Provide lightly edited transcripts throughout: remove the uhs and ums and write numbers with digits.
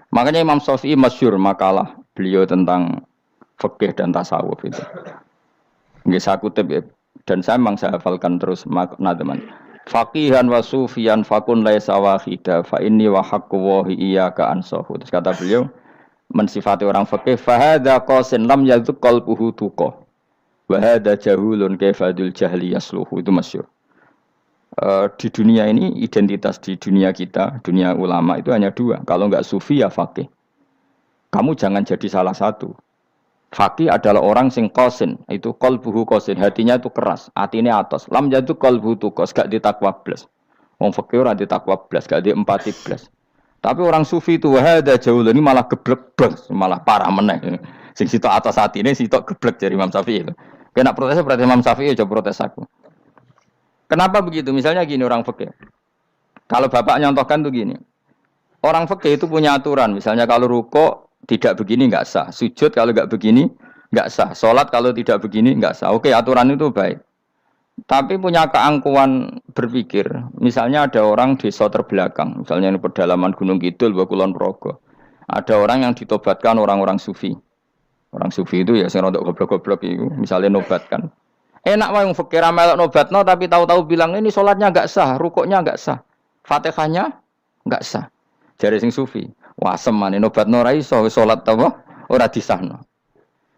Makanya Imam Syafi'i masyhur makalah beliau tentang fikih dan tasawuf itu. Nggih saya kutip ya. Dan saya hafalkan terus makna teman. Faqihan wa sufiyan fakun laisa wahida fa inni wa haqqu wahi iyyaka ansahu. Terus kata beliau mensifati orang fikih fa hadza qasin lam yadzuq qalbuhu tuqa. Wa hadza jahulun kaifadul jahli yasluhu itu masyhur. Di dunia ini identitas di dunia kita, dunia ulama itu hanya dua. Kalau enggak sufi ya faqih. Kamu jangan jadi salah satu. Faqih adalah orang sing qasin, itu qalbuhu qasin, hatinya itu keras, hatinya atas. Lam jadu qalbuhu tuqas, gak ditakwa blas. Wong faqih ora ditakwa blas, gak di empati blas. Tapi orang sufi itu wahada jauh ini malah geblek blas, malah parah meneh. Sing sitok atas hatine sitok geblek dari Imam Syafi'i itu. Kena protes berarti Imam Syafi'i aja protes aku. Kenapa begitu? Misalnya gini orang fikih. Kalau bapak nyontohkan tuh gini. Orang fikih itu punya aturan. Misalnya kalau ruko tidak begini nggak sah. Sujud kalau nggak begini nggak sah. Sholat kalau tidak begini nggak sah. Oke, aturan itu baik. Tapi punya keangkuhan berpikir. Misalnya ada orang desa terbelakang. Misalnya di pedalaman Gunung Kidul, Kulon Progo. Ada orang yang ditobatkan orang-orang sufi. Orang sufi itu ya sing rodok goblok-goblok itu. Misalnya nobatkan. Enak wae wong fikir melok nobatno tapi tahu-tahu bilang ini sholatnya enggak sah, rukuknya enggak sah, Fatihahnya enggak sah. Jare sing sufi, wah semane nobatno ora iso salat apa ora disahno.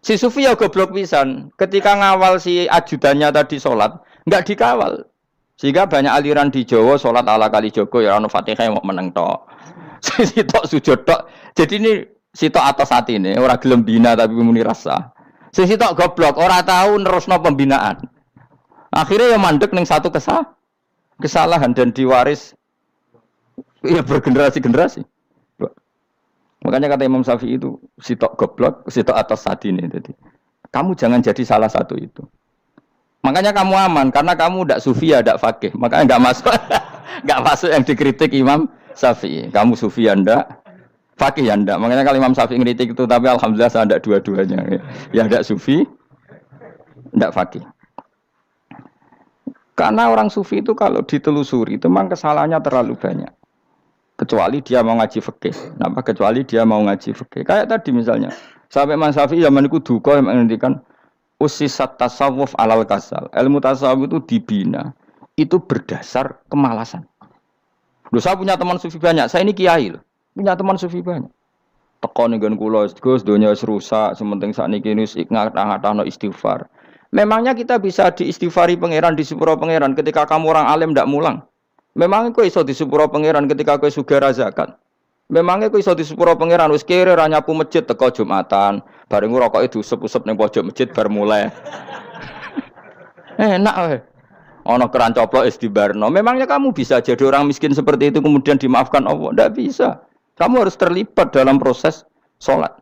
Si sufi ya goblok pisan, ketika ngawal si ajudannya tadi salat, enggak dikawal. Sehingga banyak aliran di Jawa salat ala kali Joko ya ono Fatihah mau meneng tok. Sitok sujud tok. Jadi ini sitok atas atine ora gelem bina tapi muni rasa. Sing sitok goblok, ora tahu nerusno pembinaan. Akhirnya ya mandek ning satu kesalahan dan diwaris ya bergenerasi-generasi. Makanya kata Imam Syafi'i itu sitok goblok, sitok atas sadine jadi. Kamu jangan jadi salah satu itu. Makanya kamu aman karena kamu ndak sufi ya ndak faqih. Makanya enggak masuk enggak masuk yang dikritik Imam Syafi'i. Kamu sufi ya ndak Fakih ya ndak. Makanya kalau Imam Syafi'i ngeritik itu, tapi alhamdulillah saya ndak dua-duanya. Ya ndak sufi, ndak fakih. Karena orang sufi itu kalau ditelusuri itu memang kesalahannya terlalu banyak. Kecuali dia mau ngaji fikih. Kenapa? Kecuali dia mau ngaji fikih. Kayak tadi misalnya, sampai Imam Syafi'i zaman itu duka yang menghentikan usisat tasawuf alal kasal. Ilmu tasawuf itu dibina. Itu berdasar kemalasan. Loh, saya punya teman sufi banyak. Saya ini kiai loh. Punya teman sufi banyak. Teko ning nggon kula, Gus, donya wis rusak, sementing sakniki wis ngatah-ngatahno istighfar. Memangnya kita bisa diistighfari pangeran, disepuro pangeran ketika kamu orang alim ndak mulang? Memangnya kowe iso disepuro pangeran ketika kowe sugih zakat? Memangnya kowe iso disepuro pangeran wis kere ra nyapu masjid teko Jumatan, bareng rokoke diusep-usep ning pojok masjid bar mulai. Enak wae. Ana keran coplok wis dibarno. Memangnya kamu bisa jadi orang miskin seperti itu kemudian dimaafkan Allah? Ndak bisa. Kamu harus terlibat dalam proses sholat.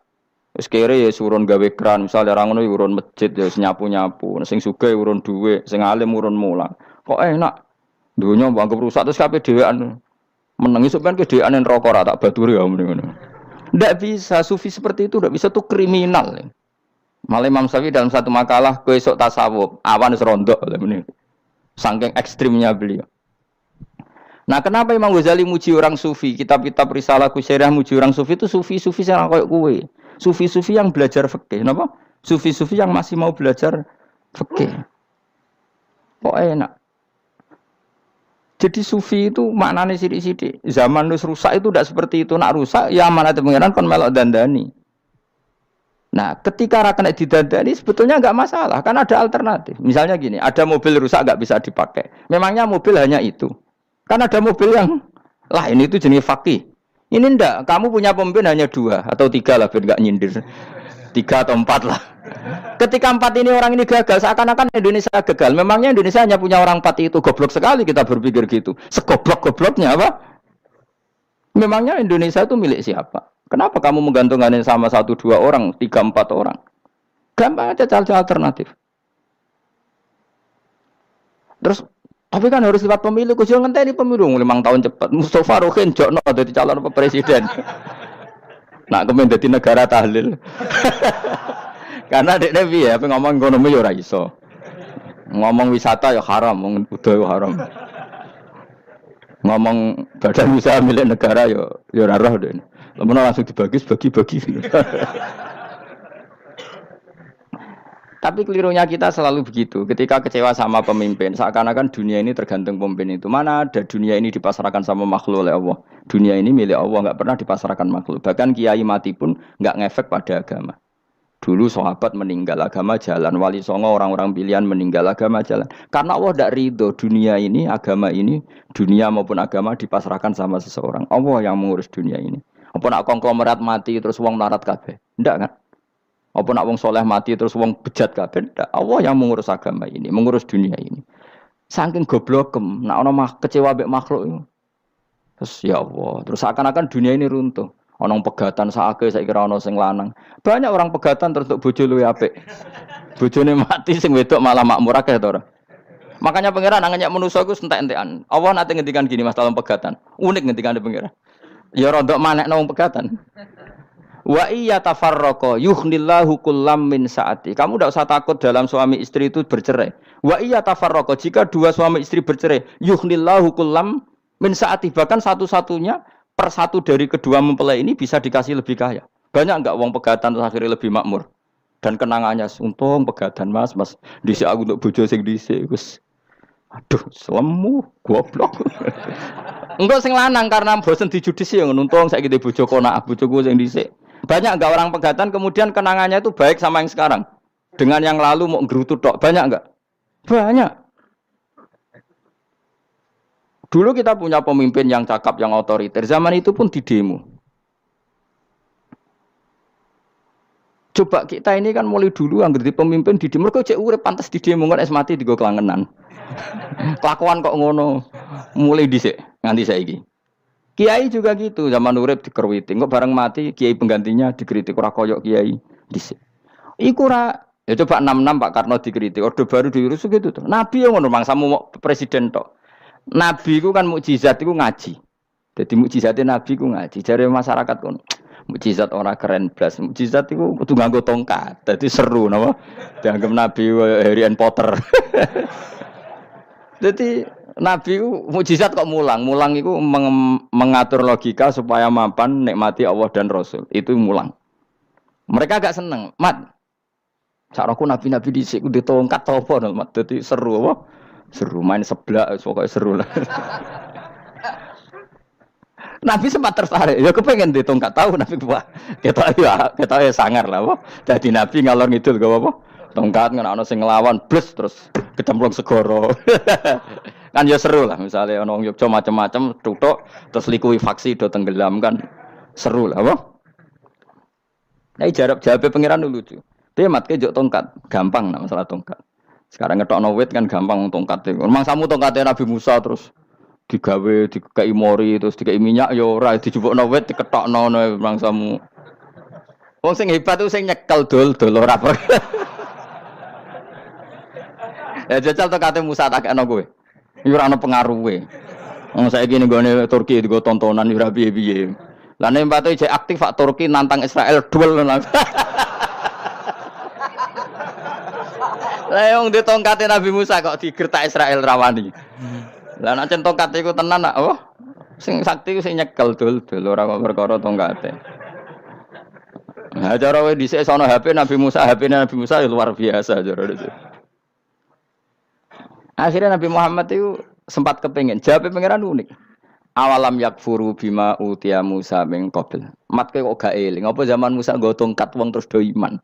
Wis kere ya urun gawe keran, misalnya orang ngono urun masjid ya nyapu-nyapu, sing sugih urun dhuwit, sing alim urun mulang. Kok enak? Dunya mbok anggap rusak terus kabeh dhewean. Meneng iso ben kedhewean neraka ra tak baturi ya ngono. Ndak bisa, sufi seperti itu ndak bisa, tuh kriminal. Malah Imam Syafi'i dalam satu makalah kowe esuk tasawuf, awan wis rondok ngene. Saking ekstrimnya beliau. Nah, kenapa Imam Ghazali muji orang sufi? Kitab-kitab Risalah Kusairah muji orang sufi itu sufi-sufi yang kayak kowe. Sufi-sufi yang belajar fikih, napa? Sufi-sufi yang masih mau belajar fikih. Kok enak. Jadi sufi itu maknanya sidik-sidik. Zaman wis rusak itu tidak seperti itu. Nak rusak ya amanat pengiran kon melok dandani. Nah, ketika ra kena didandani sebetulnya enggak masalah, kan ada alternatif. Misalnya gini, ada mobil rusak enggak bisa dipakai. Memangnya mobil hanya itu. Kan ada mobil yang lah ini itu jenis fakih. Ini ndak, kamu punya pemimpin hanya 2 atau 3 lah biar enggak nyindir. 3 atau 4 lah. Ketika 4 ini orang ini gagal, seakan-akan Indonesia gagal. Memangnya Indonesia hanya punya orang 4 itu. Goblok sekali kita berpikir gitu. Segoblok-gobloknya apa? Memangnya Indonesia itu milik siapa? Kenapa kamu menggantungkan sama 1-2 orang, 3-4 orang? Gampang aja cari alternatif. Terus tapi kan harus lewat pemilu, khusus ngenteni pemilu 5 tahun cepat. Mustafa Rokin jokno dadi calon presiden. Nak kemen dadi negara tahlil. Karena dekne piye ngomong ekonomi ya ora iso. Ngomong wisata ya haram, ngomong budaya haram. Ngomong badan usaha milik negara ya ora roh dene. Lamun langsung bagi-bagi. Tapi kelirunya kita selalu begitu. Ketika kecewa sama pemimpin, seakan-akan dunia ini tergantung pemimpin itu. Mana ada dunia ini dipasrahkan sama makhluk oleh Allah. Dunia ini milik Allah, nggak pernah dipasrahkan makhluk. Bahkan kiai mati pun nggak ngefek pada agama. Dulu sahabat meninggal agama jalan, wali songo orang-orang pilihan meninggal agama jalan. Karena Allah tidak ridho dunia ini, agama ini, dunia maupun agama dipasrahkan sama seseorang. Allah yang mengurus dunia ini. Apa nak konglomerat mati terus wong larat kabeh? Ndak kan? Apa nak wong soleh mati terus wong bejat kabeh? Ndak. Allah yang mengurus agama ini, mengurus dunia ini. Saking goblokem, nak ono kecewa mbek makhluk itu. Terus ya Allah, terus seakan-akan dunia ini runtuh. Onong pegatan saake saya kira ono sing lanang. Banyak orang pegatan terus untuk bojo luwe apik. Bojone mati sing wedok malah makmur akeh to ora. Makanya pangeran nanya manusa iku entek-entekan. Allah nate ngendikan gini Mas dalam pegatan. Unik ngendikan pangeran. Ya rodok manekno wong pegatan. Wa iya tafarraqa yughnillahu kullam min saati. Kamu tidak usah takut dalam suami istri itu bercerai. Wa iya tafarraqa jika dua suami istri bercerai, yughnillahu kullam min saati, bahkan satu-satunya per satu dari kedua mempelai ini bisa dikasih lebih kaya. Banyak enggak wong pegatan terus akhirnya lebih makmur. Dan kenangannya untung pegatan Mas dhisik aku untuk bojo sing dhisik wis. Aduh, selemu goblok. Enggak sing lanang karena bosen dijudisi yang untung saiki di bojo konak bojoku sing dhisik. Banyak enggak orang pegatan kemudian kenangannya itu baik sama yang sekarang. Dengan yang lalu mau gerutu tok, banyak enggak? Banyak. Dulu kita punya pemimpin yang cakap, yang otoriter. Zaman itu pun di demo. Coba kita ini kan mulai dulu yang jadi pemimpin di demo. Kok cek urip pantas di demo kan es mati digo kelangenan. Kelakuan kok ngono. Mulai dhisik nganti saiki. Kiai juga gitu, zaman urip dikerwiti. Kok bareng mati kiai penggantinya dikritik ora koyok kiai dhisik. Iku ora ya coba 66 Pak Karno dikritik. Orde baru diurus gitu tuh. Nabi yang ngono mangsamu presiden tok. Nabi ku kan mukjizat iku ngaji. Jadi mukjizatnya Nabi ku ngaji. Jare masyarakat kon mukjizat ora keren blas. Mukjizat iku kudu nganggo tongkat. Dadi seru napa? Dianggap Nabi Harry Potter. Jadi Nabi ku mukjizat kok mulang. Mulang iku mengatur logika supaya mapan nikmati Allah dan Rasul. Itu mulang. Mereka agak seneng. Mat. Saraku nabi-nabi dhisik ku ditongkat apa Mat. Dadi seru apa? Seru main seblak, pokoknya seru lah. Nabi sempat tertarik, ya kepengen ditongkat tahu Nabi wah, kita ya sangar lah, wah. Jadi Nabi ngalor ngidul gak apa, tongkat nggak ono sing ngelawan, blus terus kecemplung segoro. Kan ya seru lah, misalnya ono Yogyo macam-macam, tutuk terus likuifaksi do tenggelam kan, seru lah, wah. Nah jawabnya pangeran dulu tuh, dia matke jok tongkat, gampang lah masalah tongkat. Sekarang ngetokno wit kan gampang tongkat e. Memang samu tongkate Nabi Musa terus digawe dikei mori terus dikei minyak ya ora dijupukno wit diketokno memang samu. Wong sing hebat itu sing nyekel dol ora. Ya jajal tongkate Musa tak kena kowe. Iki ora ono pengaruhe. Wong saiki ning gone Turki digo tontonan ora piye-piye. Lah nek mbate jek aktif Pak Turki nantang Israel duel. Lah wong di tongkate Nabi Musa kok digertak Israel rawani. Lah nek tongkat iku tenan nak oh sing sakti ku sing nyekel dul ora kok perkara tongkate. Nah cara wae dhisik sono HP Nabi Musa ya luar biasa cara itu. Akhirnya Nabi Muhammad itu sempat kepengin jawab pangeran unik. Awalam yakfuru bima utiya Musa min qabl. Matke kok gak eling apa zaman Musa nggo tongkat wong terus do iman.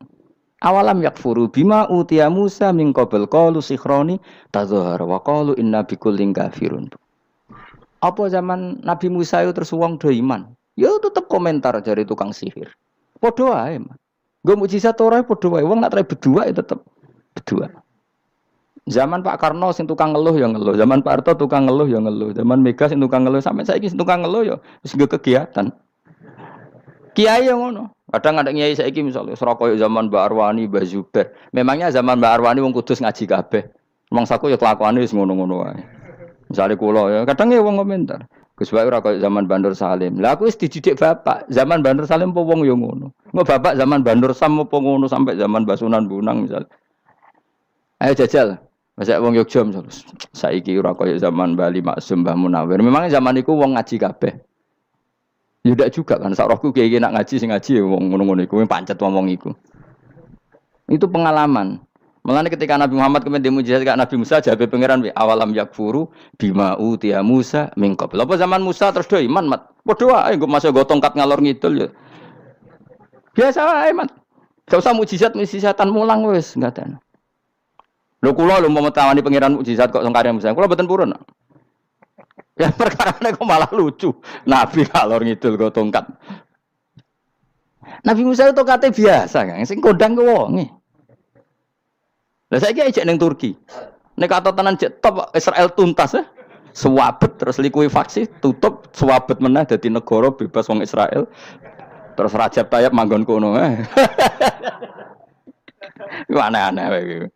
Awalam yakfuru bima utiya Musa min qabl qalu sikhroni tazahara wa qalu inna bikullin kafirun. Apa zaman Nabi Musa itu terus wong do iman? Ya tetep komentar dari tukang sihir. Padha wae, Mas. Nggo mukjizat ora padha wae. Wong nak trep berdua ya tetep berdua. Zaman Pak Karno sing tukang ngeluh ya ngeluh, zaman Pak Harto tukang ngeluh ya ngeluh, zaman Mega sing tukang ngeluh sampai saiki sing tukang ngeluh ya wis kegiatan. Kiai yang ngono. Kadang ada kiai saiki misalnya Surabaya zaman Mbak Arwani, Mbak Zubair. Memangnya zaman Mbak Arwani wong Kudus ngaji kabeh. Mangsaku ya kelakuane wis ngono-ngono wae. Misale kula ya kadang ya wong komentar. Gus wae ora koyo zaman Bandur Salim. Lah aku wis dididik bapak. Zaman Bandur Salim apa wong ya ngono. Engko bapak zaman Bandur Sam apa ngono sampai zaman Basunan Bunang misal. Ayo jajal. Masa wong Yogya misalnya saiki ora koyo zaman Bali Maksum Mbah Munawir. Memangnya zaman iku wong ngaji kabeh. Ya ndak juga kan, sak rohku kiai nak ngaji sing ngaji ya wong ngono-ngono iku pancet ngomong iku. Itu pengalaman. Mulane ketika Nabi Muhammad kemudian di mujizat kak Nabi Musa jabe pangeran we awalam yakfuru bima utiya Musa min qabl. Apa zaman Musa terus do iman mat. Padha wae nggo masuk go tongkat ngalor ngidul ya. Biasa wae mat. Gak usah mujizat-mujizatan mulang wis ngaten. Lho kula lho mau tawani pangeran mujizat kok sangkare Musa. Kula mboten purun. Ya perkara kok malah lucu. Nabi ngalor ngidul go tongkat. Nabi Musa itu kate biasa kan, sing kondang ku wonge. Lah saiki ejek ning Turki. Nek kata tenan jek top Israel tuntas ya. Suwabet terus likuifaksi tutup suwabet meneh dadi negara bebas wong Israel. Terus Rajab Tayyip manggon kono. Iku aneh-aneh wae.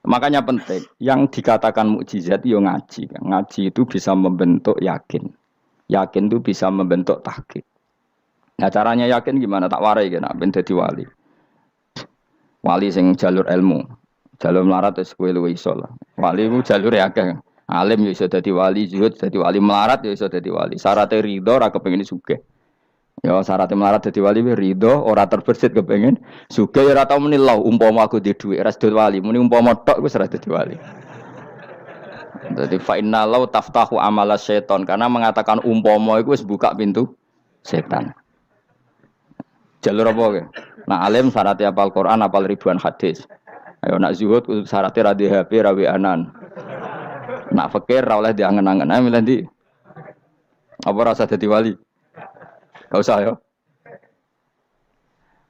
Makanya penting yang dikatakan mukjizat yo ngaji. Ngaji itu bisa membentuk yakin. Yakin itu bisa membentuk tahqiq. Nah caranya yakin gimana? Tak warai kan ben dadi wali. Wali sing jalur ilmu, jalur melarat wis kowe luwih iso lah. Wali ku jalur akeh. Alim yo iso dadi wali, zuhud dadi wali, melarat yo iso dadi wali. Syaratnya ridho ora kepengin sugih. Ya syaratnya melarat dadi wali ridho ora terbersit kepengin sugih ora tau muni lho umpama aku di dhuwit ora dadi wali, muni umpama tok wis ora dadi wali. Jadi fa inna law taftahu amala syaiton karena mengatakan umpama iku wis buka pintu setan. Jalur apa ke? Nah alim syaratnya hafal Quran, hafal ribuan hadis. Ayo nak zuhud syaratnya ra di HP, ra anan. Nak fakir ra oleh diangen-angen. Ayo milih ndi? Apa rasa dadi wali? Gak usah ya.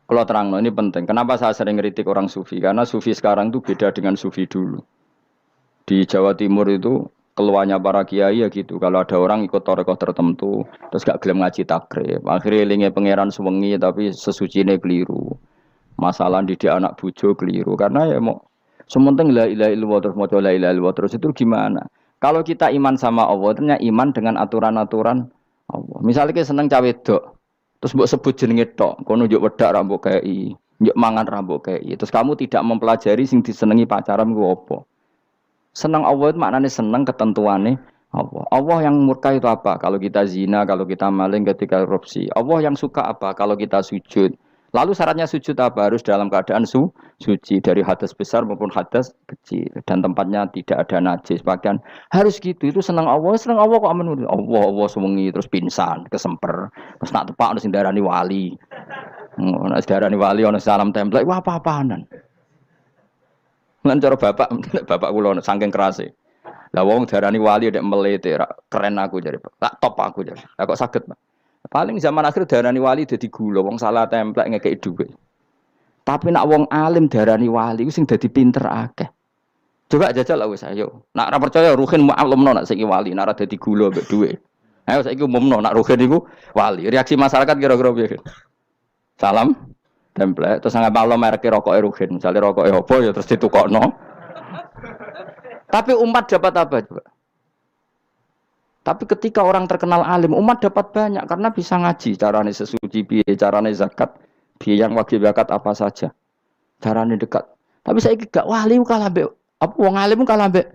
Kalau terangno ini penting. Kenapa saya sering kritik orang sufi? Karena sufi sekarang itu beda dengan sufi dulu. Di Jawa Timur itu keluarnya para kiai ya gitu. Kalau ada orang ikut torekoh tertentu, terus gak gelem ngaji takrib. Akhirnya elinge pangeran sewengi tapi sesucine keliru. Masalah didik anak bojo keliru. Karena ya mau sementing la ilaha illallah terus maca la ilaha illallah terus itu gimana? Kalau kita iman sama Allah, ternyata iman dengan aturan-aturan Allah. Misalnya kita seneng cawe wedok, terus mbok sebut jenenge tok, kono njuk wedak ra mbok kei, njuk mangan ra mbok kei. Terus kamu tidak mempelajari sing disenengi pacaran ku apa? Senang Allah itu maknanya senang ketentuannya Allah. Allah yang murka itu apa? Kalau kita zina, kalau kita maling, ketika korupsi. Allah yang suka apa? Kalau kita sujud. Lalu syaratnya sujud apa? Harus dalam keadaan suci dari hadas besar maupun hadas kecil dan tempatnya tidak ada najis. Bahkan harus gitu. Itu senang Allah kok menurut Allah sewengi terus pingsan, kesemper, terus nak tepak harus darani wali. Nak darani wali ono salam template. Wah apa-apaanan. Lan cara bapak kula saking kerase. Lah wong darani wali nek melete keren aku jare. Tak top aku jare. Lah kok saged, Pak. Paling zaman akhir darani wali dadi gula, wong salah templek ngekeki dhuwit. Tapi nak wong alim darani wali ku sing dadi pinter akeh. Coba jajal lah wis ayo. Nak ora percaya Ruhin mu'allimno nak saiki wali, nak ora dadi gula mbek dhuwit. Ayo saiki umumno nak Ruhin iku wali. Reaksi masyarakat kira-kira piye? Salam template terus nggak malu merek rokok Ruhin, misalnya rokok apa ya terus ditukokno. Tapi umat dapat apa juga? Tapi ketika orang terkenal alim, umat dapat banyak karena bisa ngaji, carane sesuci piye, carane zakat, piye yang wajib zakat apa saja, carane dekat. Tapi saya gak wali kalah mbek apa wong alim kalah mbek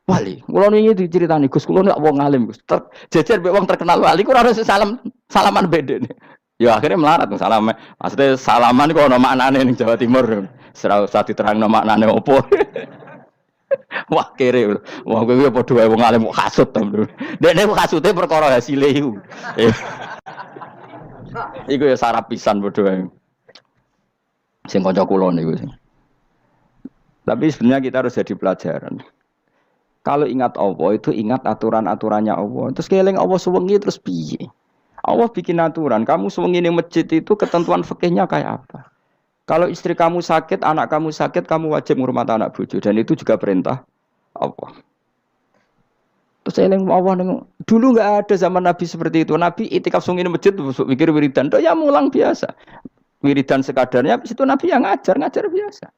wali. Kula niki diceritani Gus, kula nek wong alim Gus, jejer mbek wong terkenal wali ku ora salaman bedene. Ya akhirnya melarat salam. Maksudnya salaman kok ono maknane ning Jawa Timur. Ora usah diterangno maknane opo. Wah kere. Wah kowe padha wae wong alim kasut to. Dekne kasute perkara hasile iku. Iku ya sarap pisan padha wae. Sing kanca kula niku. Tapi sebenarnya kita harus jadi pelajaran. Kalau ingat Allah itu ingat aturan-aturannya Allah. Terus keling Allah sewengi terus piye? Allah bikin aturan, kamu sewengi ning masjid itu ketentuan fikihnya kayak apa? Kalau istri kamu sakit, anak kamu sakit, kamu wajib ngurmat anak bojo dan itu juga perintah Allah. Terus eling Allah dulu enggak ada zaman Nabi seperti itu. Nabi itikaf sewengi ning masjid mikir wiridan, ya mulang biasa. Wiridan sekadarnya habis itu Nabi yang ngajar biasa.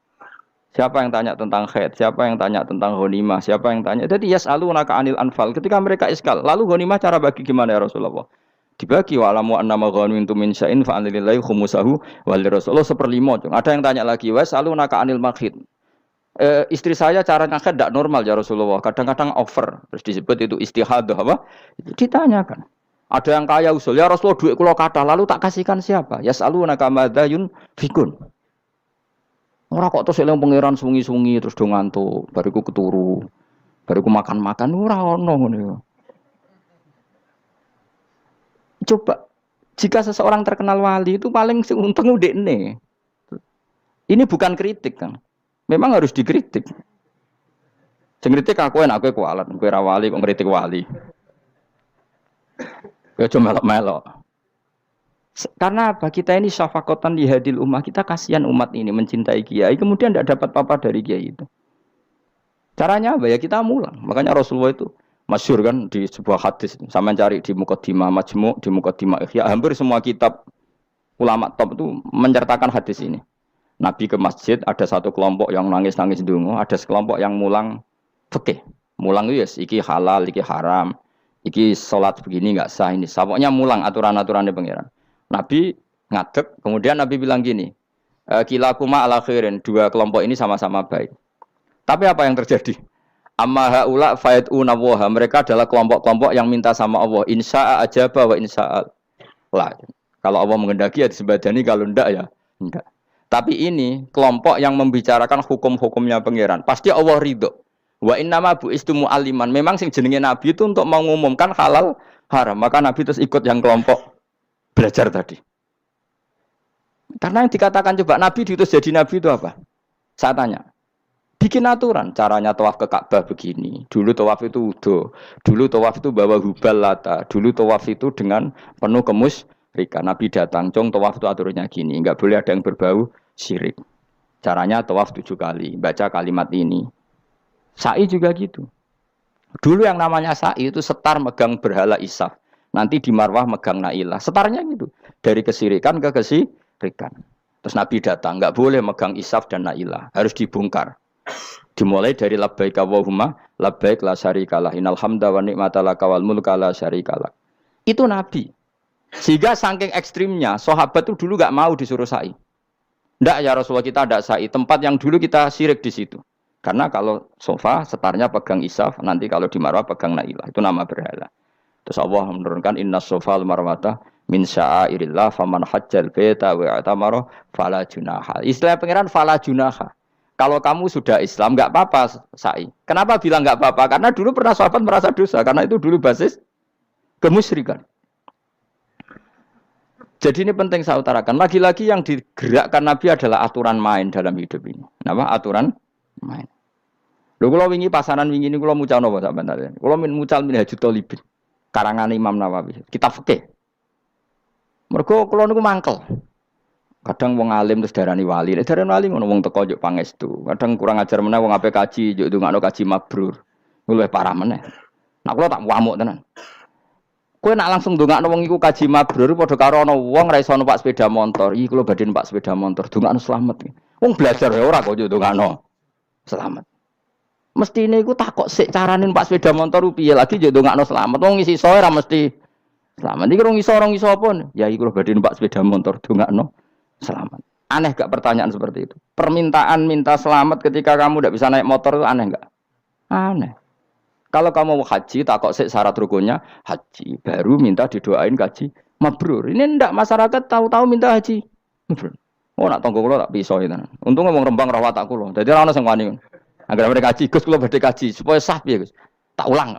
Siapa yang tanya tentang haid, siapa yang tanya tentang ghanimah, siapa yang tanya. Jadi yas'alunaka 'anil anfal. Ketika mereka iskal, lalu ghanimah cara bagi gimana ya Rasulullah? Dibagi wa'lamu annama ghanimtum min syai'in fa lillahi khumusahu wa lirrasul 1/5. Ada yang tanya lagi, was'alunaka 'anil makhid. Istri saya cara ngakad tidak normal ya Rasulullah. Kadang-kadang over. Terus disebut itu istihadah apa? Ditanyakan. Ada yang kaya usul, ya Rasulullah duit kula kathah, lalu tak kasihkan siapa? Yas'alunaka madza yunfikun. Ora kok terus eling pangeran sungi-sungi terus do ngantuk, bariku keturu. Bariku makan-makan ora ono ngono ya. Coba jika seseorang terkenal wali itu paling sing untung ndekne. Ini bukan kritik kan. Memang harus dikritik. Sing kritik aku enak kowe kualat, kowe ra wali kok ngritik wali. Kowe cuma melok-melok. Karena apa? Kita ini syafaqatan li hadil ummah, kita kasihan umat ini mencintai kiai, kemudian tidak dapat apa-apa dari kiai itu. Caranya apa ya? Kita mulang. Makanya Rasulullah itu masyhur kan di sebuah hadis. Sama cari di Muqaddimah Majmu', di Muqaddimah Ihya, hampir semua kitab ulama top itu menceritakan hadis ini. Nabi ke masjid, ada satu kelompok yang nangis-nangis ndonga, ada sekelompok yang mulang fikih. Mulang itu yes, iki halal, iki haram, iki salat begini enggak sah ini. Pokoknya mulang aturan-aturannya pangeran. Nabi ngadeg, kemudian Nabi bilang gini, kilakuma ala khairin, dua kelompok ini sama-sama baik. Tapi apa yang terjadi? Amma haula fayatuna waha, mereka adalah kelompok-kelompok yang minta sama Allah, insya'a ajaba wa insya'al. Lah, kalau Allah mengendaki ya disebadani, kalau enggak ya enggak. Tapi ini kelompok yang membicarakan hukum-hukumnya pangeran. Pasti Allah ridho. Wa innama bu'istu mu'alliman. Memang sing jenenge Nabi itu untuk mengumumkan halal haram. Maka Nabi terus ikut yang kelompok belajar tadi. Karena yang dikatakan coba Nabi diutus jadi Nabi itu apa? Saya tanya. Bikin aturan. Caranya tawaf ke Ka'bah begini. Dulu tawaf itu wudu. Dulu tawaf itu bawa hubal lata. Dulu tawaf itu dengan penuh kemusyrikan. Nabi datang. Cong tawaf itu aturannya gini. Enggak boleh ada yang berbau syirik. Caranya tawaf 7 kali. Baca kalimat ini. Sa'i juga gitu. Dulu yang namanya sa'i itu setar megang berhala Isaf. Nanti di Marwah megang Nailah. Setarnya gitu. Dari kesirikan ke kesirikan. Terus Nabi datang. Enggak boleh megang Isaf dan Nailah. Harus dibongkar. Dimulai dari labbaik Allahumma labbaik la syarikalah. Innal hamda wa ni'mata laka wal mulka la syarikalah. Itu Nabi. Sehingga saking ekstrimnya. Sahabat itu dulu enggak mau disuruh sa'i. Enggak ya Rasulullah, kita ada sa'i. Tempat yang dulu kita syirik di situ. Karena kalau sofa setarnya pegang Isaf, nanti kalau di Marwah pegang Nailah. Itu nama berhala. Terus Allah menurunkan inna sofa al-marwata min sya'airillah faman hajjal baita wa i'tamara fala junaha. Istilah pangeran fala junaha. Kalau kamu sudah Islam enggak apa-apa sa'i. Kenapa bilang enggak apa-apa? Karena dulu pernah sahabat merasa dosa, karena itu dulu basis kemusyrikan. Jadi ini penting saya utarakan. Lagi-lagi yang digerakkan Nabi adalah aturan main dalam hidup ini. Apa? Aturan main. Lho kula wingi pasaran wingi niku kula mucal napa sampeyan? Kula mucal Minhajut Thalibin. Karangan Imam Nawawi. Kitab fikih. Mergo kula niku mangkel. Kadang wong alim terus darani wali. Nek darani wali ngono wong teko njuk pangestu. Kadang kurang ajar meneh wong ape kaji njuk ndongakno kaji mabrur. Luwih parah meneh. Nek kula tak wamuk tenan. Kowe nak langsung ndongakno wong iku kaji mabrur padha karo ana wong ra iso numpak sepeda motor. Iki kula badhe numpak sepeda motor, ndongakno slamet. Wong belajar ya ora kok njuk ndongakno selamat. Mestine iku takok sik carane numpak sepeda motor piye lagi njuk ndongakno selamat. Wong isi iso ora mesti selamat. Iki rong iso apa? Ya iki kula badhe numpak sepeda motor, ndongakno selamat. Aneh gak pertanyaan seperti itu? Permintaan minta selamat ketika kamu tidak bisa naik motor itu aneh gak? Aneh. Kalau kamu mau haji, takok sik syarat rukunnya haji, baru minta didoain haji mabrur. Ini ndak masyarakat tahu-tahu minta haji mabrur. Oh nak tonggo kula tak piso itu. Untung ngomong Rembang rawat tak kula. Dadi ora ono sing wani. Agar mereka haji, Gus kula badhe haji supaya sah piye Gus. Tak ulang.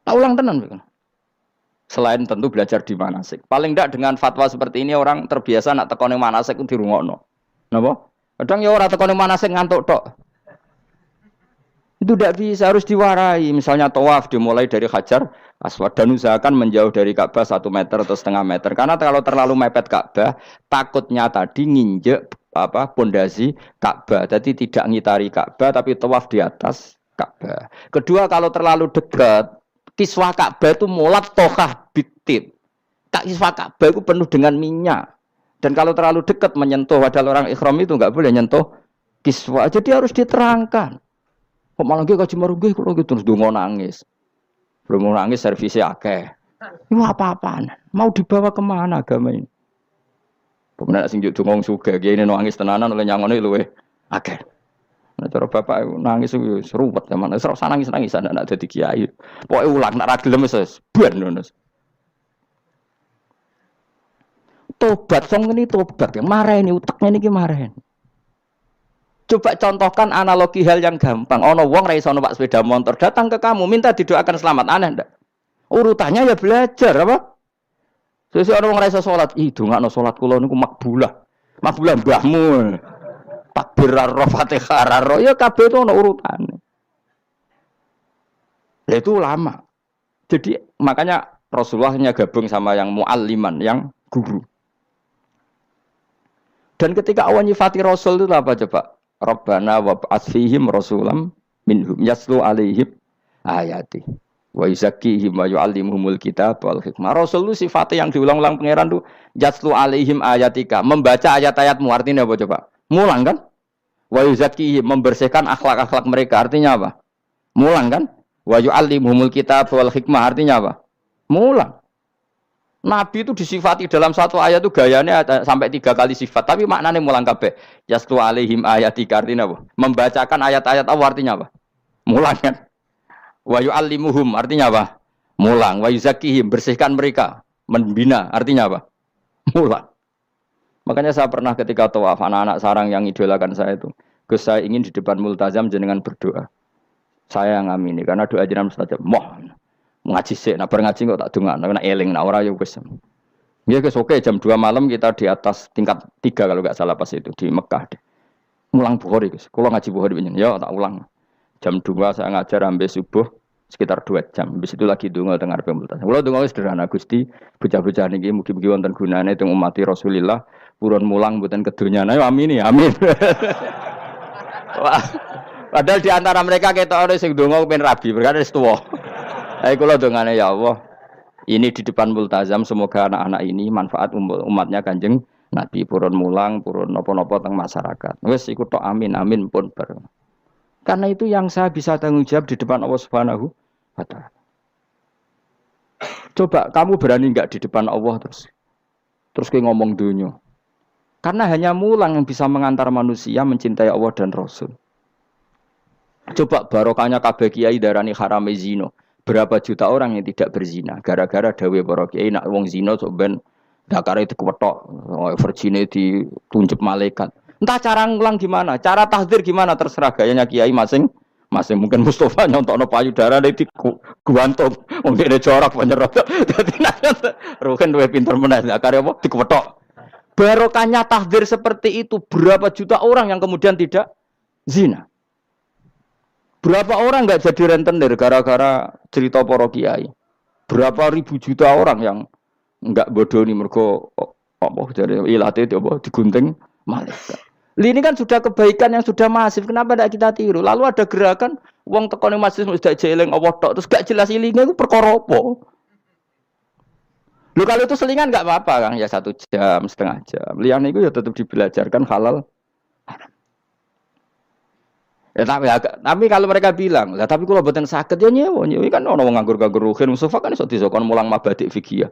Tak ulang tenan Gus. Selain tentu belajar di manasik. Paling ndak dengan fatwa seperti ini orang terbiasa nak teko ning manasik ku dirungokno. Napa? Kadang ya ora teko ning manasik ngantuk tok. Itu tidak bisa, harus diwarai. Misalnya tawaf dimulai dari Hajar Aswad dan usahakan menjauh dari Ka'bah 1 meter atau setengah meter. Karena kalau terlalu mepet Ka'bah, takutnya tadi nginjek pondasi Ka'bah. Jadi tidak ngitari Ka'bah tapi tawaf di atas Ka'bah. Kedua, kalau terlalu dekat, kiswah Ka'bah itu mulat tohah bitit. Kiswah Ka'bah itu penuh dengan minyak. Dan kalau terlalu dekat menyentuh, padahal orang ikhram itu enggak boleh nyentuh kiswah. Jadi harus diterangkan. Kok malah nggih kaji marunggih kula gitu terus donga nangis. Belum nangis servisnya akeh. Itu apa-apaan? Mau dibawa kemana agama ini? Pemenang sing juk donga sugih kiye nangis tenanan oleh nyangone luweh akeh. Nek cara bapak nangis wis ruwet teman. Wis ora nangis-nangis anak dadi kiai. Pokoke ulang nek ra gelem wis ben ngono. tobat, song ini tobat. Yang marah ini utaknya ini marah. Coba contohkan analogi hal yang gampang. Ono wong ra iso numpak sepeda motor datang ke kamu minta didoakan selamat, aneh ndak? Urutannya ya belajar apa? Sesuk ono wong ra iso salat, ih dongakno salat kula niku makbulah. Makbulah mbahmu. Takbir ra Fatihah ra ya kabeh itu ono urutane. Ya itu ulama. Jadi makanya Rasulullahnya gabung sama yang mualliman, yang guru. Dan ketika awan nyifati Rasul itu apa coba? Rabbana wab'ats fihim rasulam minhum yaslu alaihim ayati wa yuzakkihim wa yu'allimuhumul kitab wal hikmah. Rasul itu sifatnya yang diulang-ulang pangeran itu yaslu alaihim ayatika, membaca ayat-ayatmu, artinya apa coba? Mulang kan? Wa yuzakkihim, membersihkan akhlak-akhlak mereka, artinya apa? Mulang kan? Wa yu'allimuhumul kitab wal hikmah, artinya apa? Mulang. Nabi itu disifati dalam satu ayat itu gayanya sampai 3 kali sifat, tapi maknanya mulang kabeh. Yaslu alaihim ayatika, artinya apa? Membacakan ayat-ayat Allah, artinya apa? Mulang kan? Wa yu'allimuhum, artinya apa? Mulang. Wa yuzakkihim, bersihkan mereka, membina, artinya apa? Mulang. Makanya saya pernah ketika tawaf, anak-anak sarang yang idolakan saya itu, Gus, saya ingin di depan multazam jenengan berdoa. Saya yang amini, karena doa jenengan mustajab. Ngaji sih, nah ngaji kok tak dengar, nah eling, nah orang yang wes. Ya guys, oke, jam 2 malam kita di atas tingkat 3 kalau nggak salah pas itu di Mekah deh. Mulang Bukhari guys, kalau ngaji Bukhari begini, ya tak ulang. Jam 2 saya ngajar sampai subuh sekitar 2 jam. Habis itu lagi dungo dengar pemultasan. Kalau dungo sederhana Gusti, bocah-bocah niki mugi-mugi wonten gunane teng umati Rasulillah, purun mulang mboten kedunya. Ayo amin ya, amin. Wah, padahal di antara mereka kita ada sing dungo pengen rabi, berkata wis tuwa. Ayo kula dongane ya Allah, ini di depan multazam semoga anak-anak ini manfaat umatnya Kanjeng Nabi, purun mulang, purun napa-napa teng masyarakat. Wis iku tok amin amin pun bareng. Karena itu yang saya bisa tanggung jawab di depan Allah Subhanahu wa taala. Coba kamu berani enggak di depan Allah terus kayak ngomong dunia. Karena hanya mulang yang bisa mengantar manusia mencintai Allah dan Rasul. Coba barokahnya kabeh kiai darani harame zina. Berapa juta orang yang tidak berzina gara-gara dawe para kiai nak wong zina sok ben dakare dikwetok, virgine ditunjuk malaikat. Entah cara ngulang gimana, cara tahdzir gimana terserah gayanya kiai masing-masing. Mungkin Mustafa nyontokno payudara di guantung, mungkin ada corak penyerot. Dadi Ruhin luwih pinter meneh dakare apa dikwetok. Barokahnya tahdzir seperti itu, berapa juta orang yang kemudian tidak zina. Berapa orang enggak jadi rentenir gara-gara cerita para kiai? Berapa ribu juta orang yang enggak bodoni mergo apa jare ilate apa digunting malaikat. Ini kan sudah kebaikan yang sudah masif, kenapa tidak kita tiru? Lalu ada gerakan wong tekone masjid sudah jeleng Allah tok terus gak jelas ilinge itu perkara apa? Lho kalau itu selingan enggak apa-apa Kang, ya 1 jam, setengah jam. Liyane itu ya tetap dibelajarkan halal. Ya, tapi kalau mereka bilang, lah tapi kalau boten sakit ya nyewa kan ono wong nganggur-nganggur Ruhin Mustafa kan iso disokon mulang mabadik fikih.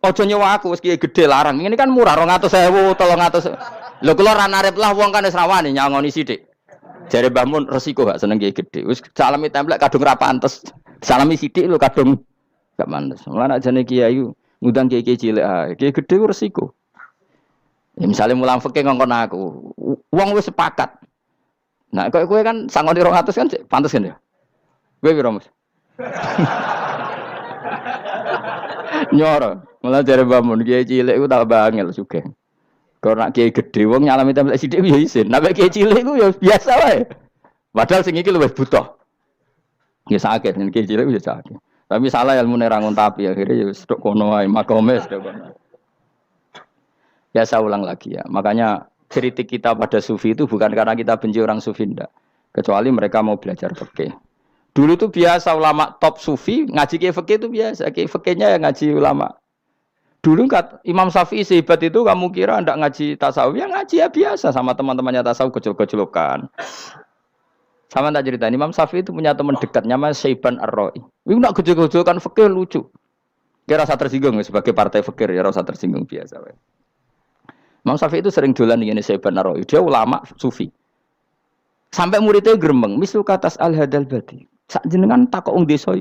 Ojo nyewa aku wis kiye gedhe larang. Ini kan murah 200.000, 300. Lho kula ra narep lah wong kan wis rawani nyangoni sithik. Jare Mbah Mun resiko gak seneng kiye gedhe. Wis salami templek kadung ra pantes. Salami sithik lho kadung gak pantes. Mulane jane kiai ngundang kiai cilik ae. Kiai gedhe ku resiko. Ya misale mulang fikih ngongkon aku. Wong wis sepakat. Nah, kowe kan sangoni 200 kan pantes kan ya? Kowe piro, Mas? Nyoro, malah jare bangun kiai cilik iku tak bangel sugih. Karena kiai gedhe wong nyalami templek sithik ya isin. Nek kiai cilik iku ya biasa wae. Padahal sing iki luwih butuh. Ya sakit nek kiai cilik ya sakit. Tapi salah ilmune ra ngontapi akhirnya ya wis tok kono wae makome tok kono. Ya saya ulang lagi ya. Makanya kritik kita pada sufi itu bukan karena kita benci orang sufi enggak. Kecuali mereka mau belajar fikih. Dulu itu biasa ulama top sufi ngaji kiai fikih itu biasa. Kiai fikihnya yang ngaji ulama. Dulu kan Imam Syafi'i sehebat itu kamu kira enggak ngaji tasawuf? Ya ngaji ya biasa sama teman-temannya tasawuf kecil-kecilokan. Sama tak cerita Imam Syafi'i itu punya teman dekat namanya Syaiban Ar-Ra'i. Itu enggak kecil-kecilokan fikih lucu. Kira rasa tersinggung sebagai partai fikih ya rasa tersinggung biasa. Imam Syafi'i itu sering dolan dengan Syaiban Ar-Ra'i. Dia ulama sufi. Sampai muridnya gremeng, misal katas al-hadal badi. Sak jenengan takok wong desa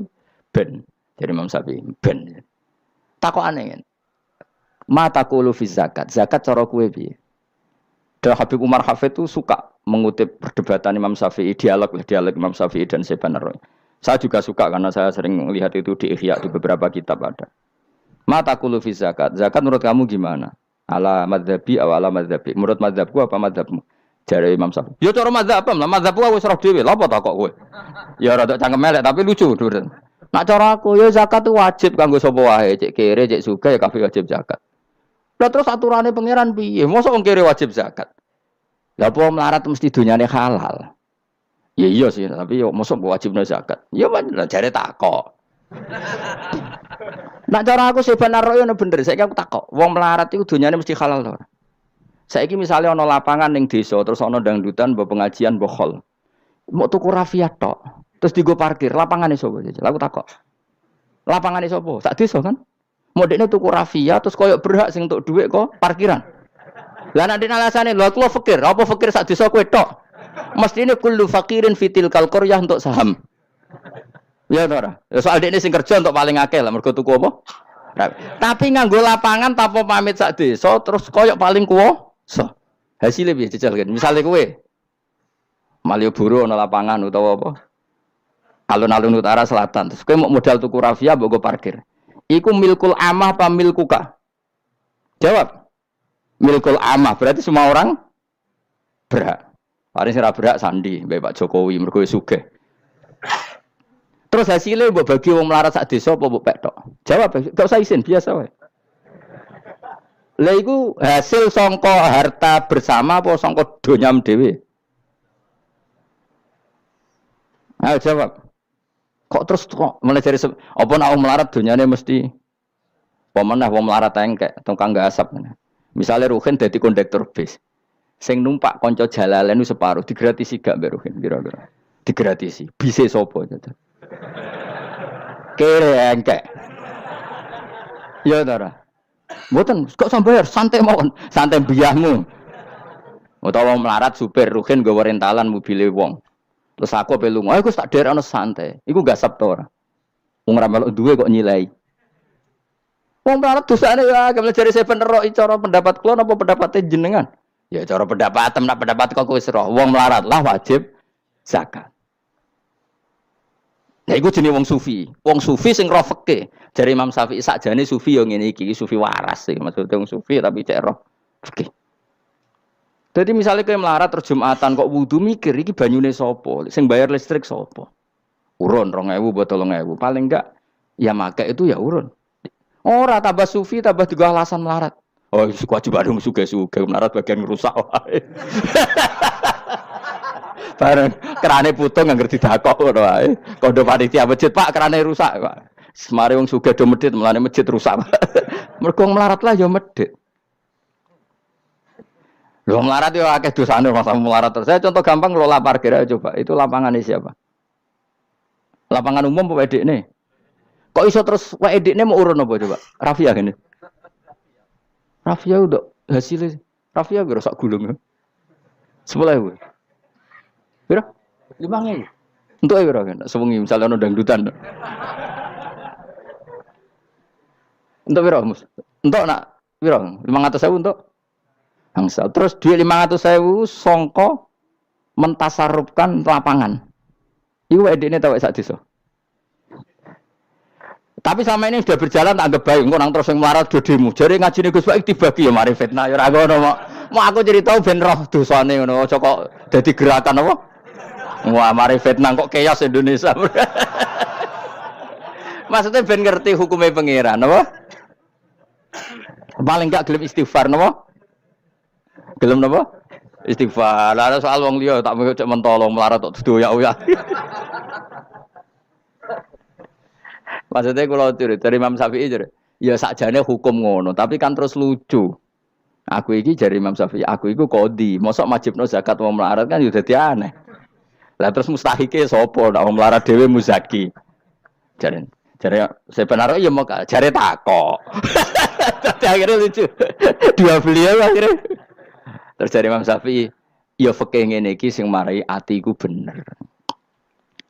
ben. Jadi Imam Syafi'i ben. Takok aneh kan. Mata kulu fi zakat. Zakat cara kowe piye? Dan Habib Umar Hafid itu suka mengutip perdebatan Imam Syafi'i, dialog Imam Syafi'i dan Syekh Ar-Rawi. Saya juga suka karena saya sering melihat itu di Ihya di beberapa kitab ada. Mata kulu fi zakat. Zakat menurut kamu gimana? Ala madzhabi atau ala madzhabi? Menurut madzhabku apa madzhabmu? Jare Imam Syafi'i. Ya cara madzhab apa? Lah madzhabku wis roh dhewe. Lha apa tak kok kowe? Ya rada cangkem elek tapi lucu. Nak cara aku ya zakat itu wajib kanggo sapa wae, cek kere, cek sugih ya kabeh wajib zakat. Lah terus aturane pangeran piye? Mosok wong kere wajib zakat. Lah apa melarat mesti dunyane halal. Ya iya sih, tapi yo mosok wajibna zakat. Ya jare takok. Nak cara aku sebenarnya ono bener, saiki aku takok. Wong melarat iku dunyane mesti halal to. Saiki misale ana lapangan ning desa terus ana dangdutan mbok pengajian mbok hol. Mau tuku rafiah tok. Terus digo parkir, lapangane sapa? Aku takok. Lapangane sapa? Sak desa kan? Modekne tuku rafiah terus koyo berhak sing entuk dhuwit kok parkiran. Lah nek alasane lho aku fakir, apa fakir sak desa kowe tok? Mestine kullu fakirin fitil qaryah untuk saham. Ya ora. Ya soal dekne sing kerja untuk paling akeh lah mergo tuku apa? Tapi nganggo lapangan tanpa pamit sak desa terus koyo paling kuwasa. Hasilnya piye jajal kan? Misale kowe Malioboro ana lapangan utawa apa? Alun-alun utara selatan. Terus kowe mau modal tuku rafia mbok go parkir. Iku milkul amah apa milkuka? Jawab. Milkul amah berarti semua orang berhak. Paling sira berhak sandi mbek Pak Jokowi mergo sugih. Terus hasilnya mbok bagi wong melarat sak desa apa mbok pek tok? Jawab, gak usah izin biasa wae. Lah iku hasil sangka harta bersama apa sangka donyam dhewe? Ayo jawab. Kok terus kok mulai dari apa nak wong melarat dunyane mesti pemenah wong melarat engkek tukang gasap. Misalnya Ruhin dadi kondektur bis. Sing numpak kanca jalalen separuh digratisi gak mbek Ruhin kira-kira. Digratisi. Bise sapa gitu. Kere engkek. Ya ora. Mboten kok sambayar santai mawon, santai biyahmu. Utawa melarat supir Ruhin nggawa rentalan mobile wong. Terus aku ape lunga, aku tak derekno santai. Iku gak sabto ora. Wong ra melok duwe kok nyilai. Wong melarat dosane ya, gamel jare Seven Rock cara pendapat kula napa pendapate jenengan? Ya cara pendapat nak pendapat kok wis roh. Wong melarat lah wajib zakat. Nah iku jenenge wong sufi. Wong sufi sing roh fikih. Jare Imam Syafi'i sakjane sufi yo ngene iki, sufi waras sih. Maksudnya wong sufi tapi cek roh fikih. Jadi misalnya kayak melarat terus Jumatan kok wudu mikir iki banyune sapa? Sing bayar listrik sapa? Urun 2.000 botol 3.000. Paling enggak ya make itu ya urun. Ora tambah sufi tambah juga alasan melarat. Oh kewajiban dong suge-suge melarat bagian ngerusak wae. Bareng kerane putung nggak ngerti dakok ngono wae. Kondo panitia masjid Pak kerane rusak Pak. Semare wong sugih do medhit melane masjid rusak. Mergo melarat lah ya medhit. Lho melarat yo akeh dosane masa melarat terus. Saya contoh gampang ngelola parkir aja coba. Itu lapangannya siapa? Lapangan umum apa edekne? Kok iso terus wae edekne mau urun apa coba? Rafia gini. Rafia udah hasilnya. Rafia biro sak gulung. 10.000. Biro? 5.000. Untuk biro kan? Sewengi misalnya ono dangdutan. Untuk biro mus. Untuk nak biro 500.000 untuk bangsa. Terus duit 500.000 songko mentasarufkan lapangan. Iku edekne tau sak desa. Tapi sama ini sudah berjalan tak anggap baik. Engko nang terus sing melarat do demo. Jare ngajine Gus Pak dibagi ya mari fitnah ya ora ngono mau aku cerita ben roh dosane ngono. Aja kok dadi gerakan apa? Wah mari fitnah kok chaos Indonesia. Maksudnya ben ngerti hukumnya pangeran apa? Paling enggak gelem istighfar napa? Gelem napa? Istighfar. Lah soal wong liya tak cek mentolong melarat tok doyak-oyak. Maksudnya kalau dari Imam Syafi'i ya sakjane hukum ngono, tapi kan terus lucu. Aku iki dari Imam Syafi'i, aku iku qadhi. Mosok wajibno zakat wong melarat kan ya dadi aneh. Lah terus mustahike sapa nek wong melarat dhewe muzaki. Jare sebenarnya ya mau jare takok. Tapi akhirnya lucu. Dua beliau akhirnya. Terus dari Imam Syafi'i, ya fikih ngene iki sing marai atiku bener.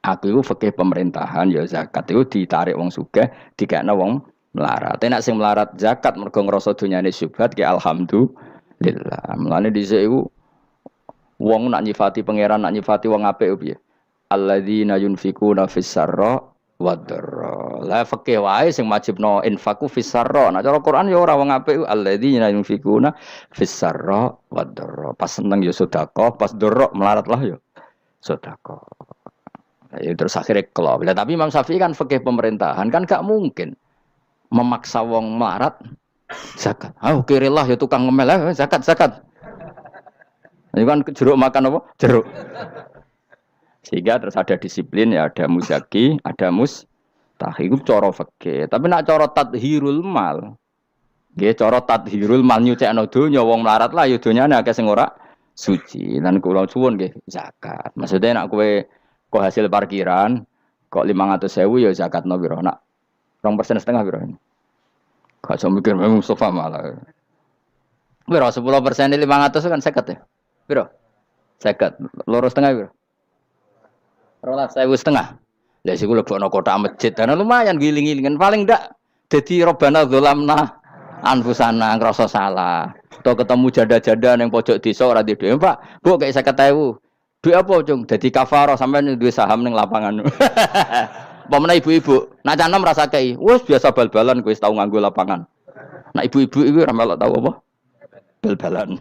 Aku itu fikih pemerintahan ya zakat itu ditarik wong sugih, dikekno wong melarat. Nek sing melarat zakat mergo ngrasa dunyane syubhat ki alhamdulillah. Mulane dhisik iku wong nak nyifati pangeran, nak nyifati wong apik piye? Alladzina yunfikuna fis sarra wadharra. La fikih wae sing wajibno infaku fis sarra. Nah cara Quran ya ora wong apik alladzina yunfikuna fis sarra wadharra. Pas seneng ya sedekah, pas dorok melarat lah ya sedekah. Ya terus akhirnya kelop. Tapi Imam Syafi'i kan fikih pemerintahan kan gak mungkin memaksa wong melarat zakat. Kirilah ya tukang ngemel zakat. Ini kan jeruk makan apa? Jeruk. Sehingga terus ada disiplin ya, ada muzaki, ada mustahil. Itu cara fikih. Tapi nak cara tadhirul mal. Nggih cara tadhirul mal nyucekno donya wong melarat lah ya donyane akeh sing ora suci. Lan kula suwun nggih zakat. Maksudnya nak kowe kok hasil parkiran kok 500.000 ya zakatno piro? Nak 2,5% piro? Gak usah mikir Mustafa malah. Piro 10% 500 kan 50 ya? Piro? 50. 2,5 piro? 12.500. Lah sik kula lebokno kotak masjid. Dan lumayan giling-gilingan paling ndak dadi robana dzalamna anfusana ngrasa salah. Atau ketemu janda-janda ning pojok desa ora duwe, Pak. Bu kayak 50.000. Duit apa, Cung? Dadi kafarah sampean duwe saham ning lapangan. Pemene ibu-ibu, nak canom rasa kei. Wes biasa bal-balan kowe wis tau nganggo lapangan. Nak ibu-ibu iku ora melok tau apa? Bal-balan.